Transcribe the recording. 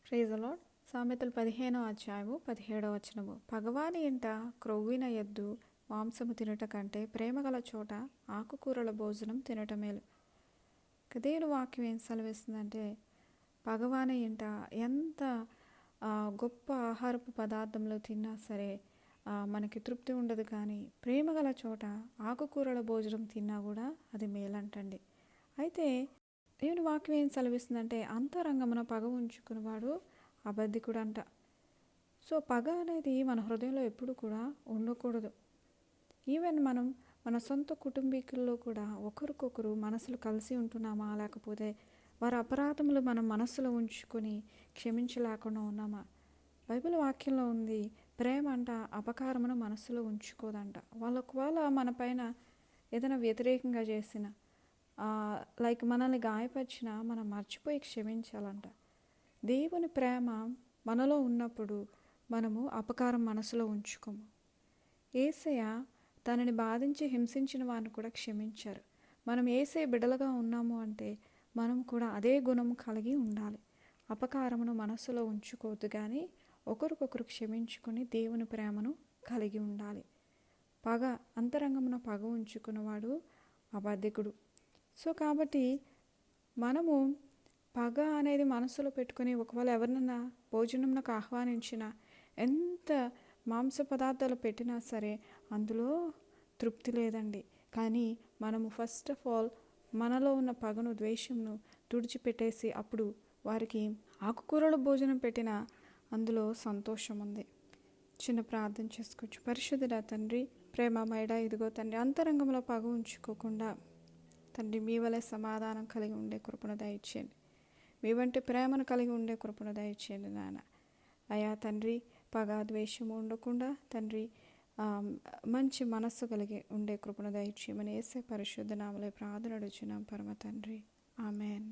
Praise the lord. సామెతలు 15వ అధ్యాయము 17వ వచనము. పగవాని ఇంట క్రొవ్విన ఎద్దు మాంసము తినుట కంటే ప్రేమగల చోట ఆకుకూరల భోజనం తినట మేలు. దేవుని వాక్యం ఏం సెలవిస్తుందంటే, పగవాని ఇంట ఎంత గొప్ప ఆహారపు పదార్థంలో తిన్నా సరే మనకి తృప్తి ఉండదు, కానీ ప్రేమగల చోట ఆకుకూరల భోజనం తిన్నా కూడా అది మేలంటండి. అయితే దేవుని వాక్యం ఏం సెలవిస్తుందంటే, అంతరంగమున పగ ఉంచుకునేవాడు అబద్ధికుడు అంట. సో పగ అనేది మన హృదయంలో ఎప్పుడు కూడా ఉండకూడదు. ఈవెన్ మనం మన సొంత కుటుంబీకుల్లో కూడా ఒకరికొకరు మనసులు కలిసి ఉంటున్నామా, లేకపోతే వారి అపరాధములు మనం మనసులో ఉంచుకొని క్షమించలేకుండా ఉన్నామా? బైబిల్ వాక్యంలో ఉంది, ప్రేమ అంట అపకారమును మనసులో ఉంచుకోదంట. వాళ్ళు ఒకవేళ మన పైన ఏదైనా వ్యతిరేకంగా చేసిన లైక్ మనల్ని గాయపరిచినా మనం మర్చిపోయి క్షమించాలంట. దేవుని ప్రేమ మనలో ఉన్నప్పుడు మనము అపకారం మనసులో ఉంచుకోము. యేసయ్య తనని బాధించి హింసించిన వారిని కూడా క్షమించారు. మనం యేసయ్య బిడ్డలుగా ఉన్నాము అంటే మనం కూడా అదే గుణము కలిగి ఉండాలి. అపకారమును మనసులో ఉంచుకోవద్దు, కానీ ఒకరికొకరు క్షమించుకొని దేవుని ప్రేమను కలిగి ఉండాలి. పగ, అంతరంగమున పగ ఉంచుకున్నవాడు అబద్ధికుడు. సో కాబట్టి మనము పగ అనేది మనసులో పెట్టుకొని ఒకవేళ ఎవరినైనా భోజనంకు ఆహ్వానించినా, ఎంత మాంస పదార్థాలు పెట్టినా సరే అందులో తృప్తి లేదండి. కానీ మనము ఫస్ట్ ఆఫ్ ఆల్ మనలో ఉన్న పగను, ద్వేషంను తుడిచిపెట్టేసి అప్పుడు వారికి ఆకుకూరల భోజనం పెట్టినా అందులో సంతోషం ఉంది. చిన్న ప్రార్థన చేసుకోవచ్చు. పరిశుద్ధుడా తండ్రి, ప్రేమమయుడ, ఇదిగో తండ్రి, అంతరంగంలో పగ ఉంచుకోకుండా తండ్రి మీ వలె సమాధానం కలిగి ఉండే కృపను దయచేయండి. మీ వంటి ప్రేమను కలిగి ఉండే కృపను దయచేయండి నాన్న. అయా తండ్రి, పగ ద్వేషము ఉండకుండా తండ్రి మంచి మనస్సు కలిగి ఉండే కృపను దయచేయమని యేసయ్య పరిశుద్ధ నామములో ప్రార్థన అడుగుచున్నాం పరమ తండ్రి. ఆమెన్.